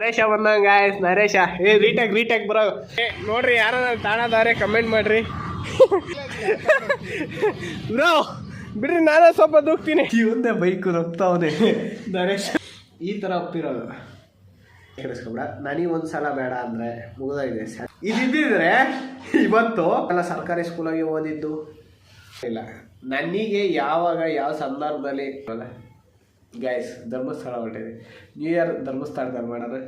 ನರೇಶ ಬಂದಂಗ ಗಾಯ್ಸ್. ನರೇಶ ರೀಟೆಕ್ ಬರೋ ನೋಡ್ರಿ. ಯಾರ ತಾಣದಾರೆ ಕಮೆಂಟ್ ಮಾಡ್ರಿ ಬ್ರೋ. ಬಿಡ್ರಿ, ನಾನೇ ಸ್ವಲ್ಪ ದೂಕ್ತೀನಿ. ಇವಂದೇ ಬೈಕು ರೊಕ್ತಾವನೆ ನರೇಶ. ಈ ಥರ ಒಪ್ಪಿರೋದು ಕೇಳಿಸ್ಕೊಬೇಡ. ನನಗೆ ಒಂದು ಸಲ ಬೇಡ ಅಂದರೆ ಮುಗಿದಾಗಿದೆ. ಇದಿದ್ದಿದ್ರೆ ಇವತ್ತು ಎಲ್ಲ ಸರ್ಕಾರಿ ಸ್ಕೂಲಾಗಿ ಓದಿದ್ದು ಇಲ್ಲ. ನನಗೆ ಯಾವಾಗ ಯಾವ ಸಂದರ್ಭದಲ್ಲಿ ಗಾಯ್ಸ್ ಧರ್ಮಸ್ಥಳ ಹೊರಟಿದೆ. ನ್ಯೂ ಇಯರ್ ಧರ್ಮಸ್ಥಳದಲ್ಲಿ ಮಾಡೋದು.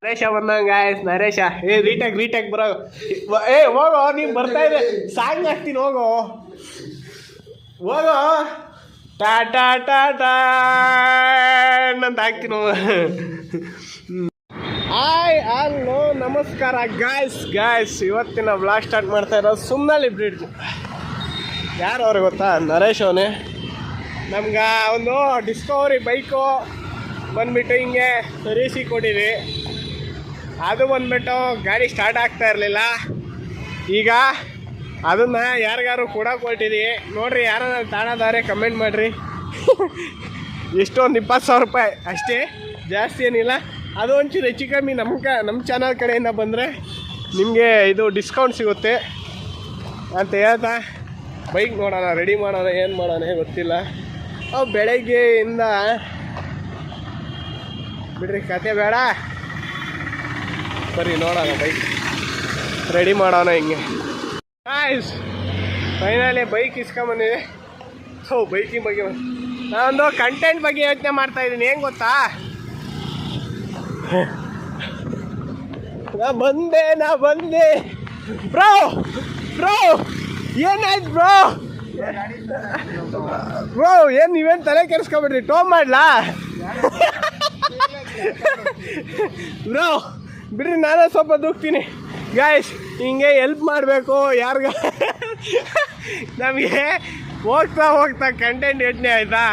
ನರೇಶ ಬಂದಂಗ ಗಾಯ್ಸ್. ನರೇಶ ರೀಟೆಕ್ ಬರೋ. ಹೋಗೋ, ನೀವು ಬರ್ತಾ ಇದೆ ಸಾಂಗ್ ಹಾಕ್ತೀನಿ. ಹೋಗೋ ಟಾಟಾ ಟಾಟಾ ಅಂತ ಹಾಕ್ತೀನಿ. ಹಾಯ್ ಹಲೋ ನಮಸ್ಕಾರ ಗಾಯ್ಸ್. ಇವತ್ತಿನ ವ್ಲಾಗ್ ಸ್ಟಾರ್ಟ್ ಮಾಡ್ತಾ ಇರೋದು ಸುಮ್ಮನಳ್ಳಿ ಬ್ರಿಡ್ಜ್. ಯಾರು ಅವ್ರಿಗೆ ಗೊತ್ತಾ? ನರೇಶ್ ಅವನೇ. ನಮ್ಗೆ ಒಂದು ಡಿಸ್ಕವರಿ ಬೈಕು ಬಂದ್ಬಿಟ್ಟು ಹಿಂಗೆ ಸರ್ವಿಸಿ ಕೊಟ್ಟಿದ್ವಿ. ಅದು ಬಂದ್ಬಿಟ್ಟು ಗಾಡಿ ಸ್ಟಾರ್ಟ್ ಆಗ್ತಾ ಇರಲಿಲ್ಲ. ಈಗ ಅದನ್ನು ಯಾರಿಗಾರು ಕೊಡೋಕೆ ಹೊರಟಿದ್ದೀವಿ. ನೋಡಿರಿ, ಯಾರು ತಾಣದಾರೆ ಕಮೆಂಟ್ ಮಾಡಿರಿ. ಎಷ್ಟೊಂದು 20,000 ರೂಪಾಯಿ ಅಷ್ಟೇ, ಜಾಸ್ತಿ ಏನಿಲ್ಲ. ಅದು ಒಂಚೂರು ಹೆಚ್ಚು ಕಮ್ಮಿ ನಮ್ಮ ಚಾನಲ್ ಕಡೆಯಿಂದ ಬಂದರೆ ನಿಮಗೆ ಇದು ಡಿಸ್ಕೌಂಟ್ ಸಿಗುತ್ತೆ ಅಂತ ಹೇಳ್ತಾ ಬೈಕ್ ನೋಡೋಣ, ರೆಡಿ ಮಾಡೋಣ. ಏನು ಮಾಡೋಣ ಗೊತ್ತಿಲ್ಲ. ಬೆಳಗ್ಗೆಯಿಂದ ಬಿಡ್ರಿ, ಕತೆ ಬೇಡ, ಬರೀ ನೋಡೋಣ. ಬೈಕ್ ರೆಡಿ ಮಾಡೋಣ ಹಿಂಗೆ. ಗಾಯ್ಸ್ ಫೈನಲಿ ಬೈಕ್ ಇಸ್ಕೊಂಬಂದಿದೆ. ಬೈಕಿಂಗ್ ಬಗ್ಗೆ ನಾನೊಂದು ಕಂಟೆಂಟ್ ಬಗ್ಗೆ ಯೋಚನೆ ಮಾಡ್ತಾಯಿದ್ದೀನಿ. ಏನು ಗೊತ್ತಾ, ನಾ ಬಂದೆ ಬ್ರೋ. ಏನಾಯ್ತು ಬ್ರೋ? ಏನು ನೀವೇನು ತಲೆ ಕೆಡಿಸ್ಕೊಬಿಡ್ರಿ, ಟೋ ಮಾಡ್ಲಾ ಬ್ರೋ? ಬಿಡ್ರಿ, ನಾನೇ ಸ್ವಲ್ಪ ದೂಕ್ತೀನಿ. ಗಾಯ್ಸ್ ಹಿಂಗೆ ಹೆಲ್ಪ್ ಮಾಡಬೇಕು ಯಾರಿಗ. ನಮಗೆ ಹೋಗ್ತಾ ಕಂಟೆಂಟ್ ಯೋಚನೆ ಆಯಿತಾ?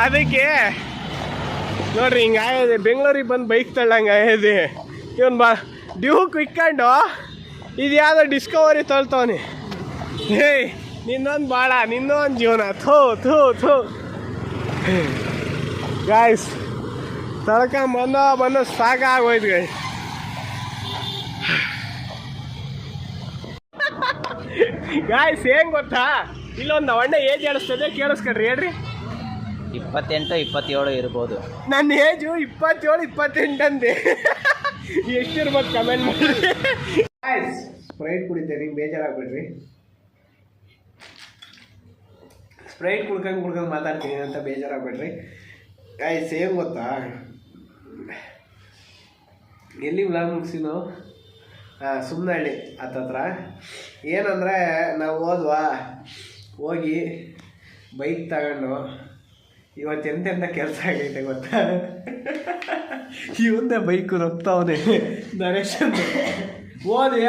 ಅದಕ್ಕೆ ನೋಡ್ರಿ ಹಿಂಗೆ ಆಗಿದೆ. ಬೆಂಗಳೂರಿಗೆ ಬಂದು ಬೈಕ್ ತಳ್ಳಂಗೆ ಆಗಿದೆ. ಇವನು ಡ್ಯೂಕ್ ಇಕ್ಕೊಂಡು ಇದು ಯಾವುದೋ ಡಿಸ್ಕವರಿ ತೊಳ್ತವನಿ. ನಿನ್ನೊಂದು ಭಾಳ, ನಿನ್ನೊಂದು ಜೀವನ. ಥೂ ಗಾಯ್ಸ್, ತಳ್ಕೊಂಬಂದು ಸಾಕಾಗೋಯ್ತು ಗಾಯ್ಸ್. ಗಾಯ್ಸ್ ಏನು ಗೊತ್ತಾ, ಇಲ್ಲೊಂದು ಒಳ್ಳೆ ಏಜ್ ಹೇಳಿಸ್ತದೆ, ಕೇಳಿಸ್ಕೊಡ್ರಿ. ಹೇಳ್ರಿ. 28-27 ಇರ್ಬೋದು. ನನ್ನ ಏಜು 27-28 ಅಂದೆ. ಎಷ್ಟಿರ್ಬೋದು ಕಮೆಂಟ್ ಮಾಡಿ. ಗಾಯ್ಸ್ ಸ್ಪ್ರೈಟ್ ಕುಡಿತೇನೆ, ಬೇಜಾರಾಗ್ಬಿಡ್ರಿ. ಸ್ಪ್ರೈಟ್ ಕುಡ್ಕೊಂಡು ಮಾತಾಡ್ತೀನಿ ಅಂತ ಬೇಜಾರಾಗ್ಬಿಡ್ರಿ. ಗಾಯ್ಸ್ ಏನು ಗೊತ್ತಾ, ಎಲ್ಲಿ ವ್ಲಾಗ್ ಮುಗಿಸಿನೋ? ಸುಮ್ಮನಹಳ್ಳಿ ಹತ್ತತ್ರ. ಏನಂದರೆ ನಾವು ಹೋಗಿ ಬೈಕ್ ತಗೊಂಡು ಇವತ್ತು ಎಂತೆಂಥ ಕೆಲಸ ಆಗೈತೆ ಗೊತ್ತಾ? ಇವಂದೇ ಬೈಕು ರೊಕ್ತಾವನೆ ನರೇಶ್.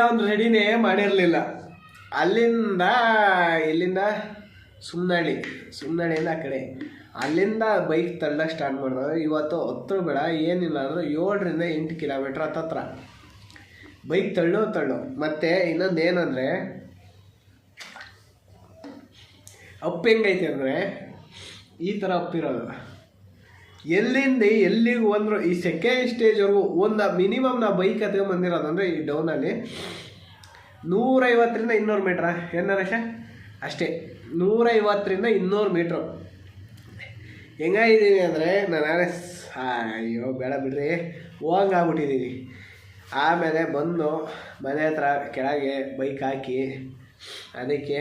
ಅವ್ನು ರೆಡಿನೇ ಮಾಡಿರಲಿಲ್ಲ. ಇಲ್ಲಿಂದ ಸುಮ್ಮನಹಳ್ಳಿಯಿಂದ ಆ ಕಡೆ ಅಲ್ಲಿಂದ ಬೈಕ್ ತಳ್ಳಕ್ಕೆ ಸ್ಟಾರ್ಟ್ ಮಾಡಿದ್ರು. ಇವತ್ತು 10 ಬೇಡ ಏನಿಲ್ಲ ಅಂದರೂ 7-8 ಕಿಲೋಮೀಟ್ರ್ ಹತ್ತತ್ರ ಬೈಕ್ ತಳ್ಳೋ. ಮತ್ತು ಇನ್ನೊಂದು ಏನಂದರೆ, ಅಪ್ ಹೆಂಗೈತೆ ಅಂದರೆ ಈ ಥರ ಅಪ್ಪಿರೋದು. ಎಲ್ಲಿಂದ ಎಲ್ಲಿಗೂ ಬಂದರು ಈ ಸೆಕೆಂಡ್ ಸ್ಟೇಜ್ವರೆಗೂ ಒಂದು ಮಿನಿಮಮ್ ನಾವು ಬೈಕ್ ಹತ್ಕೊಂಡ್ಬಂದಿರೋದು ಅಂದರೆ ಈ ಡೌನಲ್ಲಿ 150-200 ಮೀಟ್ರ. ಏನು ನರೇಶ? ಅಷ್ಟೇ, 150-200 ಮೀಟ್ರು. ಹೆಂಗಾಗಿದ್ದೀನಿ ಅಂದರೆ ನಾನೇ ಅಯ್ಯೋ ಬೇಡ ಬಿಡ್ರಿ ಹೋಗಂಗಾಗ್ಬಿಟ್ಟಿದ್ದೀನಿ. ಆಮೇಲೆ ಬಂದು ಮನೆ ಹತ್ರ ಕೆಳಗೆ ಬೈಕ್ ಹಾಕಿ, ಅದಕ್ಕೆ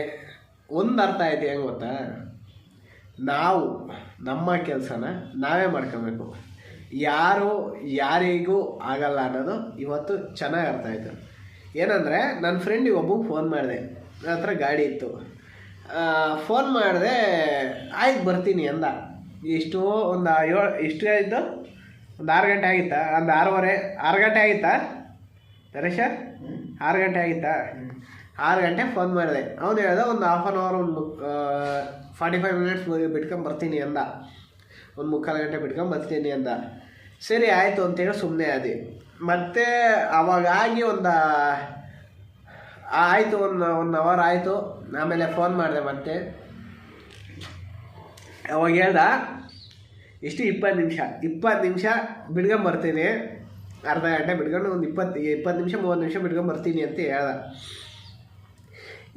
ಒಂದು ಅರ್ಥ ಆಯ್ತು. ಹೆಂಗೆ ಗೊತ್ತಾ, ನಾವು ನಮ್ಮ ಕೆಲಸನ ನಾವೇ ಮಾಡ್ಕೋಬೇಕು, ಯಾರಿಗೂ ಆಗಲ್ಲ ಅನ್ನೋದು ಇವತ್ತು ಚೆನ್ನಾಗಿ ಅರ್ಥ ಆಯಿತು. ಏನಂದರೆ ನನ್ನ ಫ್ರೆಂಡಿಗೆ ಒಬ್ಬಗೆ ಫೋನ್ ಮಾಡಿದೆ. ನನ್ನ ಹತ್ರ ಗಾಡಿ ಇತ್ತು. ಫೋನ್ ಮಾಡಿದೆ, ಆಯ್ತು ಬರ್ತೀನಿ ಅಂದ. ಇಷ್ಟು ಆಯಿತು, ಒಂದು 6 ಗಂಟೆ ಆಗಿತ್ತಾ? ಒಂದು 6 ಗಂಟೆ ಆಗಿತ್ತಾ ನರೇಶ? 6 ಗಂಟೆ ಆಗಿತ್ತಾ? 6 ಗಂಟೆ ಫೋನ್ ಮಾಡಿದೆ. ಅವನು ಹೇಳ್ದ ಒಂದು 1/2 hour, ಒಂದು 45 minutes ಬಿಟ್ಕೊಂಡು ಬರ್ತೀನಿ ಅಂದ. ಒಂದು 3/4 ಗಂಟೆ ಬಿಟ್ಕೊಂಡು ಬರ್ತೀನಿ ಅಂದ. ಸರಿ ಆಯಿತು ಅಂತೇಳಿ ಸುಮ್ಮನೆ ಆದಿ. ಮತ್ತು ಅವಾಗಾಗಿ ಆಯಿತು, 1 hour ಆಯಿತು. ಆಮೇಲೆ ಫೋನ್ ಮಾಡಿದೆ ಮತ್ತೆ ಅವಾಗ ಹೇಳ್ದ ಎಷ್ಟು 20 ನಿಮಿಷ ಬಿಡ್ಕೊಂಬರ್ತೀನಿ, ಅರ್ಧ ಗಂಟೆ ಬಿಡ್ಕೊಂಡು ಒಂದು 20 ನಿಮಿಷ 30 ನಿಮಿಷ ಬಿಡ್ಕೊಂಬರ್ತೀನಿ ಅಂತ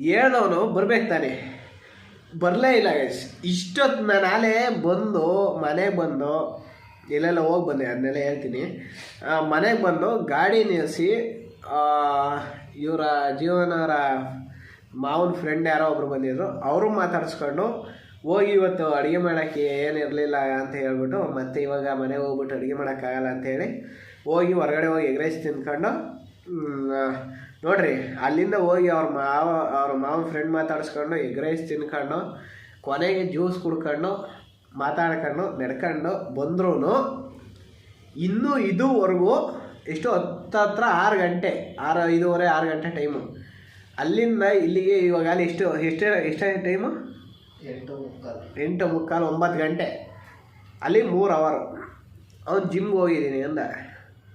ಹೇಳ್ದವನು ಬರ್ಬೇಕು ತಾನೆ, ಬರಲೇ ಇಲ್ಲ ಗೈಸ್. ಇಷ್ಟೊತ್ತು ನಾನು ನಾಳೆ ಬಂದು ಮನೆಗೆ ಬಂದು ಎಲ್ಲೆಲ್ಲ ಹೋಗಿ ಬಂದೆ, ಅದನ್ನೆಲ್ಲ ಹೇಳ್ತೀನಿ. ಮನೆಗೆ ಬಂದು ಗಾಡಿ ನಿಲ್ಲಿಸಿ ಇವರ ಜೀವನವರ ಮಾವನ ಫ್ರೆಂಡ್ ಯಾರೋ ಒಬ್ರು ಬಂದಿದ್ರು, ಅವರು ಮಾತಾಡಿಸ್ಕೊಂಡು ಹೋಗಿ ಇವತ್ತು ಅಡುಗೆ ಮಾಡೋಕ್ಕೆ ಏನಿರಲಿಲ್ಲ ಅಂತ ಹೇಳ್ಬಿಟ್ಟು ಮತ್ತೆ ಇವಾಗ ಮನೆಗೆ ಹೋಗ್ಬಿಟ್ಟು ಅಡುಗೆ ಮಾಡೋಕ್ಕಾಗಲ್ಲ ಅಂತೇಳಿ ಹೋಗಿ ಹೊರಗಡೆ ಹೋಗಿ ಎಗ್ ರೈಸ್ ತಿನ್ಕೊಂಡು ನೋಡ್ರಿ ಅಲ್ಲಿಂದ ಹೋಗಿ ಅವ್ರ ಮಾವನ ಫ್ರೆಂಡ್ ಮಾತಾಡಿಸ್ಕೊಂಡು ಎಗ್ ರೈಸ್ ತಿನ್ಕೊಂಡು ಕೊನೆಗೆ ಜ್ಯೂಸ್ ಕುಡ್ಕೊಂಡು ಮಾತಾಡ್ಕೊಂಡು ನಡ್ಕೊಂಡು ಬಂದ್ರೂ ಇನ್ನೂ ಇದುವರೆಗೂ ಎಷ್ಟು ಹತ್ರ 6 ಗಂಟೆ 5:30 6 ಗಂಟೆ ಟೈಮು. ಅಲ್ಲಿಂದ ಇಲ್ಲಿಗೆ ಇವಾಗ ಅಲ್ಲಿ ಎಷ್ಟೇ ಟೈಮು 8:45 9 ಗಂಟೆ, ಅಲ್ಲಿ 3 ಅವರ್. ಅವ್ನು ಜಿಮ್ಗೆ ಹೋಗಿದ್ದೀನಿ ಅಂದ.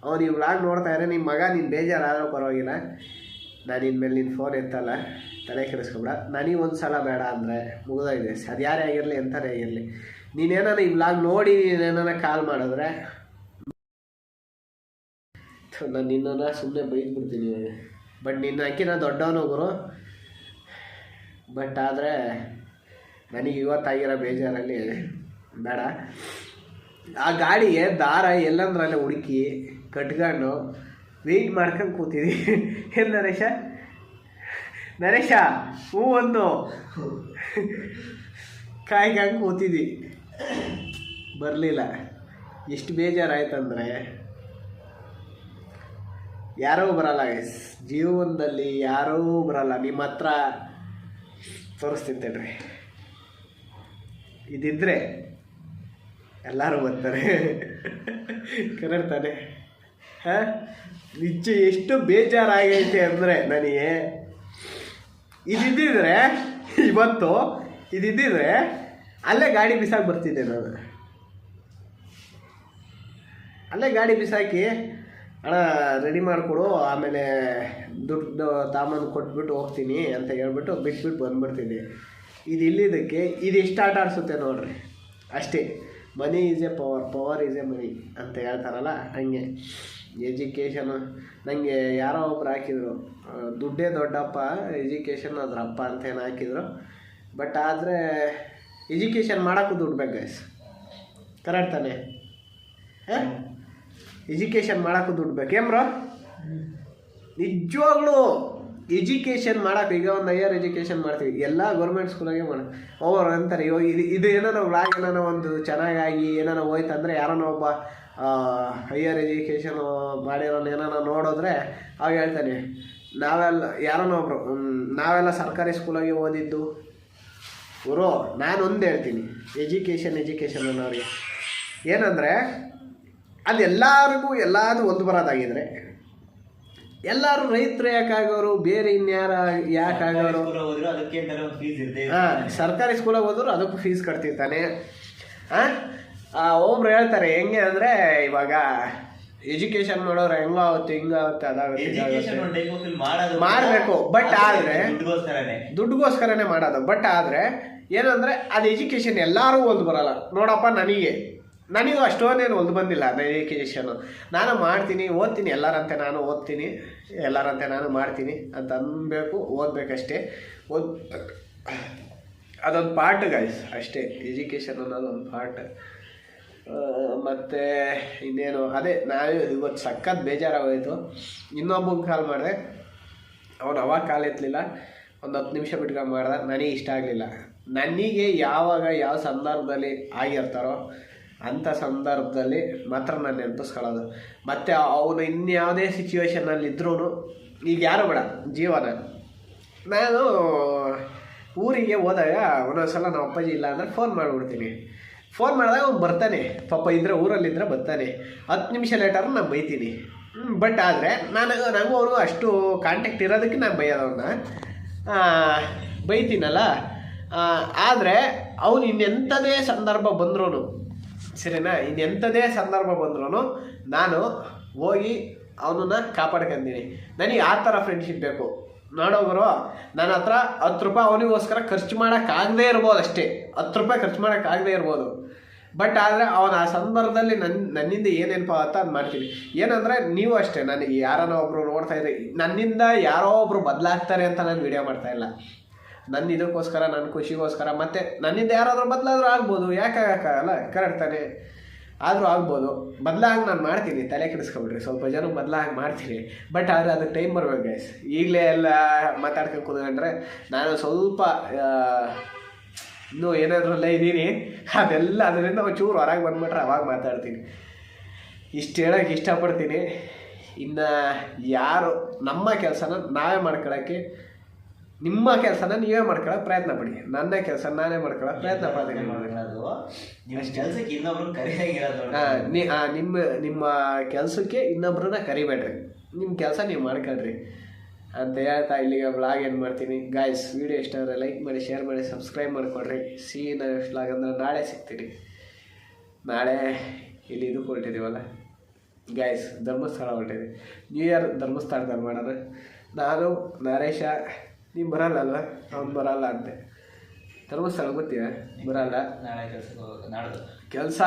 ಅವ್ನು ಈ ವ್ಲಾಗ್ ನೋಡ್ತಾ ಇದ್ರೆ ನಿಮ್ಮ ಮಗ ನೀನು ಬೇಜಾರಾದರೂ ಪರವಾಗಿಲ್ಲ, ನಾನು ಇನ್ಮೇಲೆ ನಿನ್ನ ಫೋನ್ ಎತ್ತಲ್ಲ, ತಲೆ ಕೆಡಿಸ್ಕೊಬೇಡ. ನನಗೊಂದು ಸಲ ಬೇಡ ಅಂದರೆ ಮುಗಿದೋಗಿದೆ, ಅದು ಯಾರೇ ಆಗಿರಲಿ ಎಂಥರೇ ಆಗಿರಲಿ. ನೀನೇನಾರ ಈ ವ್ಲಾಗ್ ನೋಡಿ ನೀನೇನಾರ ಕಾಲ್ ಮಾಡಿದ್ರೆ ನಾನು ನಿನ್ನ ಸುಮ್ಮನೆ ಬೈದ್ಬಿಡ್ತೀನಿ. ಬಟ್ ನಿನ್ನ ಅಕ್ಕಿನ ದೊಡ್ಡವನು ಗುರು. ಬಟ್ ಆದರೆ ನನಗೆ ಇವತ್ತಾಗಿರೋ ಬೇಜಾರಲ್ಲಿ ಬೇಡ. ಆ ಗಾಡಿಗೆ ದಾರ ಎಲ್ಲಂದ್ರಲ್ಲೇ ಹುಡುಕಿ ಕಟ್ಕೊಂಡು ವೆಯ್ಟ್ ಮಾಡ್ಕೊಂಡು ಕೂತಿದ್ವಿ. ಏನು ನರೇಶ ಹೂ ಒಂದು ಕಾಯ್ಕೊಂಡು ಕೂತಿದ್ವಿ, ಬರಲಿಲ್ಲ. ಎಷ್ಟು ಬೇಜಾರಾಯ್ತಂದರೆ ಯಾರೂ ಬರಲ್ಲ ಗೈಸ್, ಜೀವನದಲ್ಲಿ ಯಾರೂ ಬರಲ್ಲ. ನಿಮ್ಮ ಹತ್ರ ತೋರಿಸ್ತಿದ್ದೇಳ್ರಿ, ಇದಿದ್ರೆ ಎಲ್ಲರೂ ಬರ್ತಾರೆ. ಕರೆಕ್ಟ್ ತಾನೆ? ಹಾಂ, ನಿಜ ಎಷ್ಟು ಬೇಜಾರಾಗೈತೆ ಅಂದರೆ ನನಗೆ ಇದಿದ್ದಿದ್ರೆ ಇವತ್ತು ಇದಿದ್ದಿದ್ರೆ ಅಲ್ಲೇ ಗಾಡಿ ಬಿಸಾಕಿ ಬರ್ತಿದ್ದೆ ನಾನು. ಅಲ್ಲೇ ಗಾಡಿ ಬಿಸಾಕಿ ಅಣ್ಣ ರೆಡಿ ಮಾಡಿಕೊಡು, ಆಮೇಲೆ ದುಡ್ಡು ತಾಮನ್ ಕೊಟ್ಬಿಟ್ಟು ಹೋಗ್ತೀನಿ ಅಂತ ಹೇಳ್ಬಿಟ್ಟು ಬಿಟ್ಬಿಟ್ಟು ಬಂದ್ಬಿಡ್ತೀನಿ. ಇದು ಇಲ್ಲಿದ್ದಕ್ಕೆ ಇದು ಎಷ್ಟು ಆಟ ಆಡಿಸುತ್ತೆ ನೋಡ್ರಿ ಅಷ್ಟೇ. Money is A power is A ಮನಿ ಅಂತ ಹೇಳ್ತಾರಲ್ಲ ಹಂಗೆ. ಎಜುಕೇಷನು ನನಗೆ ಯಾರೋ ಒಬ್ರು ಹಾಕಿದರು, ದುಡ್ಡೇ ದೊಡ್ಡಪ್ಪ ಎಜುಕೇಷನ್ ಅದ್ರಪ್ಪ ಅಂತ ಏನು ಹಾಕಿದರು. ಬಟ್ ಆದರೆ ಎಜುಕೇಷನ್ ಮಾಡೋಕ್ಕೂ ದುಡ್ಡು ಬೇಕು ಗೈಸ್, ಕರೆಕ್ಟ್ ತಾನೆ? ಹಾಂ, ಎಜುಕೇಷನ್ ಮಾಡೋಕ್ಕೂ ದುಡ್ಡು ಬೇಕು ಏನ್ಬ್ರೋ? ನಿಜವಾಗ್ಲೂ ಎಜುಕೇಷನ್ ಮಾಡೋಕೆ ಈಗ ಒಂದು ಹೈಯರ್ ಎಜುಕೇಷನ್ ಮಾಡ್ತೀವಿ, ಎಲ್ಲ ಗೌರ್ಮೆಂಟ್ ಸ್ಕೂಲಾಗೆ ಮಾಡೋಣ. ಅವ್ರು ಅಂತಾರೆ ಇವಾಗ ಇದು ಏನಾರ ವ್ಲಾಗ್ ಏನಾರ ಒಂದು ಚೆನ್ನಾಗಾಗಿ ಏನಾರ ಹೋಯ್ತಂದರೆ ಯಾರನ್ನ ಒಬ್ಬ ಹೈಯರ್ ಎಜುಕೇಷನು ಮಾಡಿರೋನು ಏನಾರ ನೋಡಿದ್ರೆ ಅವಾಗ ಹೇಳ್ತಾನೆ ನಾವೆಲ್ಲ ಯಾರನ್ನ ಒಬ್ಬರು ನಾವೆಲ್ಲ ಸರ್ಕಾರಿ ಸ್ಕೂಲಾಗೆ ಓದಿದ್ದು ಗುರು. ನಾನೊಂದು ಹೇಳ್ತೀನಿ, ಎಜುಕೇಷನ್ ಅನ್ನೋರಿಗೆ ಏನಂದರೆ ಅಲ್ಲಿ ಎಲ್ಲರಿಗೂ ಎಲ್ಲಾದರೂ ಒಂದು ಬರೋದಾಗಿದ್ರೆ ಎಲ್ಲರೂ ರೈತರು ಯಾಕಾಗೋರು, ಬೇರೆ ಇನ್ಯಾರ ಯಾಕಾಗೋರು? ಹಾಂ, ಸರ್ಕಾರಿ ಸ್ಕೂಲಾಗ ಹೋದ್ರು ಅದಕ್ಕೂ ಫೀಸ್ ಕಟ್ತಿರ್ತಾನೆ. ಒಬ್ರು ಹೇಳ್ತಾರೆ ಹೆಂಗೆ ಅಂದರೆ ಇವಾಗ ಎಜುಕೇಷನ್ ಮಾಡೋರು ಹೆಂಗಾಗುತ್ತೆ ಹಿಂಗಾಗುತ್ತೆ ಅದಾಗುತ್ತೆ ಮಾಡಬೇಕು. ಬಟ್ ಆದರೆ ದುಡ್ಡುಗೋಸ್ಕರನೇ ಮಾಡೋದು. ಬಟ್ ಆದರೆ ಏನಂದರೆ ಅದು ಎಜುಕೇಷನ್ ಎಲ್ಲರೂ ಒಂದು ಬರಲ್ಲ ನೋಡಪ್ಪ. ನನಗೂ ಅಷ್ಟೊಂದೇನು ಒಂದು ಬಂದಿಲ್ಲ ನನ್ನ ಎಜುಕೇಷನು. ನಾನು ಮಾಡ್ತೀನಿ, ಓದ್ತೀನಿ, ಎಲ್ಲರಂತೆ ನಾನು ಓದ್ತೀನಿ, ಎಲ್ಲರಂತೆ ನಾನು ಮಾಡ್ತೀನಿ ಅಂತ ಅನ್ಬೇಕು, ಓದಬೇಕಷ್ಟೇ. ಅದೊಂದು ಪಾರ್ಟ್ ಗೈಸ್ ಅಷ್ಟೇ, ಎಜುಕೇಷನ್ ಅನ್ನೋದು ಒಂದು ಪಾರ್ಟ್. ಮತ್ತು ಇನ್ನೇನು ಅದೇ ನಾವು ಇವತ್ತು ಸಖತ್ ಬೇಜಾರಾಗೋಯಿತು. ಇನ್ನೊಬ್ಬಂಗೆ ಕಾಲ್ ಮಾಡಿದೆ, ಅವನು ಅವಾಗ ಕಾಲ್ ಎತ್ತಲಿಲ್ಲ, ಒಂದು 10 ನಿಮಿಷ ಬಿಟ್ಕೊಂಡು ಮಾಡ್ದೆ. ನನಗೆ ಇಷ್ಟ ಆಗಲಿಲ್ಲ. ನನಗೆ ಯಾವಾಗ ಯಾವ ಸಂದರ್ಭದಲ್ಲಿ ಆಗಿರ್ತಾರೋ ಅಂಥ ಸಂದರ್ಭದಲ್ಲಿ ಮಾತ್ರ ನಾನು ನೆನಪಿಸ್ಕೊಳ್ಳೋದು. ಮತ್ತು ಅವನು ಇನ್ಯಾವುದೇ ಸಿಚುವೇಷನಲ್ಲಿ ಇದ್ರೂ ಈಗ ಯಾರು ಬೇಡ ಜೀವನ. ನಾನು ಊರಿಗೆ ಹೋದಾಗ ಒಂದೊಂದ್ಸಲ ನಮ್ಮ ಅಪ್ಪಾಜಿ ಇಲ್ಲ ಅಂದರೆ ಫೋನ್ ಮಾಡಿಬಿಡ್ತೀನಿ. ಫೋನ್ ಮಾಡಿದಾಗ ಅವ್ನು ಬರ್ತಾನೆ, ಪಾಪ ಇದ್ದರೆ ಊರಲ್ಲಿದ್ದರೆ ಬರ್ತಾನೆ. 10 ನಿಮಿಷ ಲೇಟರ್ ನಾನು ಬೈತೀನಿ. ಬಟ್ ಆದರೆ ನನಗೂ ಅವ್ರಿಗೂ ಅಷ್ಟು ಕಾಂಟ್ಯಾಕ್ಟ್ ಇರೋದಕ್ಕೆ ನಾನು ಬೈಯೋದವನ್ನ ಬೈತೀನಲ್ಲ. ಆದರೆ ಅವನು ಇನ್ನೆಂಥದೇ ಸಂದರ್ಭ ಬಂದ್ರೂ ಸರಿನಾ, ಇನ್ನೆಂಥದೇ ಸಂದರ್ಭ ಬಂದ್ರೂ ನಾನು ಹೋಗಿ ಅವನನ್ನು ಕಾಪಾಡ್ಕೊಂತೀನಿ. ನನಗೆ ಆ ಥರ ಫ್ರೆಂಡ್ಶಿಪ್ ಬೇಕು. ನೋಡೋಗುರು ನನ್ನ ಹತ್ರ 10 ರೂಪಾಯಿ ಅವನಿಗೋಸ್ಕರ ಖರ್ಚು ಮಾಡೋಕ್ಕಾಗದೇ ಇರ್ಬೋದು ಅಷ್ಟೇ, 10 ರೂಪಾಯಿ ಖರ್ಚು ಮಾಡೋಕ್ಕಾಗದೇ ಇರ್ಬೋದು. ಬಟ್ ಆದರೆ ಅವನು ಆ ಸಂದರ್ಭದಲ್ಲಿ ನನ್ನಿಂದ ಏನೇನಪ್ಪ ಅಂತ ಅದು ಮಾಡ್ತೀನಿ. ಏನಂದರೆ ನೀವು ಅಷ್ಟೇ, ನನಗೆ ಯಾರನ್ನ ಒಬ್ಬರು ನೋಡ್ತಾ ಇದ್ರಿ, ನನ್ನಿಂದ ಯಾರೋ ಒಬ್ಬರು ಬದಲಾಗ್ತಾರೆ ಅಂತ ನಾನು ವಿಡಿಯೋ ಮಾಡ್ತಾಯಿಲ್ಲ. ನನ್ನ ಇದಕ್ಕೋಸ್ಕರ, ನನ್ನ ಖುಷಿಗೋಸ್ಕರ, ಮತ್ತು ನನ್ನಿಂದ ಯಾರಾದರೂ ಬದಲಾದರೂ ಆಗ್ಬೋದು, ಯಾಕೆ ಆಗೋಕ್ಕಾಗಲ್ಲ, ಕರೆಕ್ಟ್ ತಾನೆ? ಆದರೂ ಆಗ್ಬೋದು. ಬದಲಾಗಿ ನಾನು ಮಾಡ್ತೀನಿ, ತಲೆ ಕೆಡಿಸ್ಕೊಬಿಡ್ರಿ, ಸ್ವಲ್ಪ ಜನ ಬದಲಾಗಿ ಮಾಡ್ತೀನಿ. ಬಟ್ ಆದರೆ ಅದಕ್ಕೆ ಟೈಮ್ ಬರ್ಬೇಕು ಗೈಸ್. ಈಗಲೇ ಎಲ್ಲ ಮಾತಾಡ್ಕೊಂಡು ಕೂತ್ಕೊಂಡ್ರೆ ನಾನು ಸ್ವಲ್ಪ ಇನ್ನೂ ಏನಾದ್ರಲ್ಲ ಇದ್ದೀನಿ, ಅದೆಲ್ಲ ಅದರಿಂದ ಒಂಚೂರು ಹೊರಗೆ ಬಂದುಬಿಟ್ರೆ ಅವಾಗ ಮಾತಾಡ್ತೀನಿ. ಇಷ್ಟು ಹೇಳೋಕ್ಕೆ ಇಷ್ಟಪಡ್ತೀನಿ. ಇನ್ನು ಯಾರು ನಮ್ಮ ಕೆಲಸನ ನಾವೇ ಮಾಡ್ಕೊಳ್ಳೋಕ್ಕೆ, ನಿಮ್ಮ ಕೆಲಸನ ನೀವೇ ಮಾಡ್ಕೊಳ್ಳೋಕೆ ಪ್ರಯತ್ನ ಪಡಿ, ನನ್ನ ಕೆಲಸ ನಾನೇ ಮಾಡ್ಕೊಳ್ಳೋಕೆ ಪ್ರಯತ್ನ ಪಡ್ತೀನಿ. ನಿಮ್ಮ ಕೆಲಸಕ್ಕೆ ಇನ್ನೊಬ್ರನ್ನ ಕರಿಬೇಡ್ರಿ, ನಿಮ್ಮ ಕೆಲಸ ನೀವು ಮಾಡ್ಕೊಳ್ರಿ ಅಂತ ಹೇಳ್ತಾ ಇಲ್ಲಿಗೆ ವ್ಲಾಗ್ ಏನು ಮಾಡ್ತೀನಿ. ಗಾಯ್ಸ್, ವಿಡಿಯೋ ಇಷ್ಟ ಆದರೆ ಲೈಕ್ ಮಾಡಿ, ಶೇರ್ ಮಾಡಿ, ಸಬ್ಸ್ಕ್ರೈಬ್ ಮಾಡಿಕೊಡ್ರಿ. ನೆಕ್ಸ್ಟ್ ವ್ಲಾಗ್ ಅಂದರೆ ನಾಳೆ ಸಿಗ್ತೀನಿ. ನಾಳೆ ಇಲ್ಲಿ ಇದಕ್ಕೆ ಹೊರಟಿದ್ದೀವಲ್ಲ ಗಾಯ್ಸ್, ಧರ್ಮಸ್ಥಳ ಹೊರಟಿದ್ದೀವಿ. ನ್ಯೂ ಇಯರ್ ಧರ್ಮಸ್ಥಳದಲ್ಲಿ ಮಾಡೋಣ. ನಾನು ನರೇಶ, ನೀವು ಬರಲ್ಲ ಅಲ್ವ? ಅವ್ನು ಬರಲ್ಲ ಅಂತೆ. ಧರ್ಮಸ್ಥಳ ಗೊತ್ತೀವ? ಬರಲ್ಲ. ಕೆಲಸ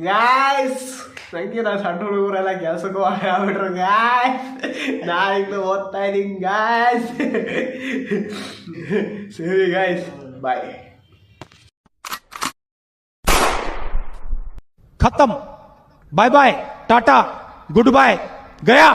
ಗಾಯ್ಸ್, ನನಗೆ ನಾನು ಸಣ್ಣ ಹುಡುಗರೆಲ್ಲ ಕೆಲ್ಸಕ್ಕೆ ಹೋಗ್ಬಿಟ್ರು ಗಾಯ್ಸ್. ನಾನಿನ್ನು ಓದ್ತಾ ಇದ್ದೀನಿ ಗಾಯ್ಸ್. ಸರಿ ಗಾಯ್ಸ್, ಬಾಯ್. खत्म, bye bye, tata, goodbye, गया.